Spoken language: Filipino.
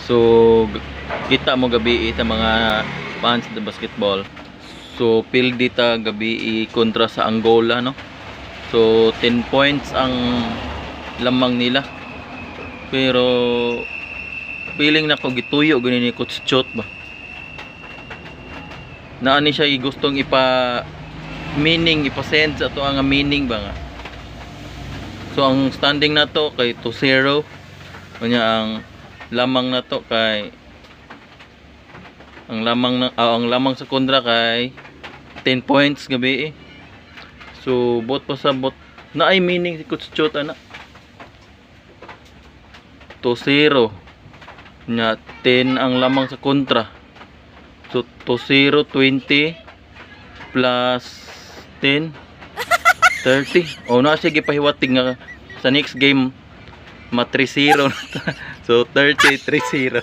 So kita mo gabi sa mga fans ng basketball. So field dita gabi kontra sa Angola, no. So 10 points ang lamang nila. Pero feeling na ko gituyo gani ni Coach Chot ba. Naani siya gustong ipa-send sa ato ang meaning ba nga. So ang standing na to kay 2-0. Kanya ang lamang na to kay ang lamang sa kontra kay 10 points gabi. So bot pa sa bot na ay meaning si Coach Chot ana. 2-0 nya 10 ang lamang sa kontra. So 2-0 20 plus 10 30. Oh na sige pahiwatig nga sa next game ma 3-0 na to. So 30 3-0.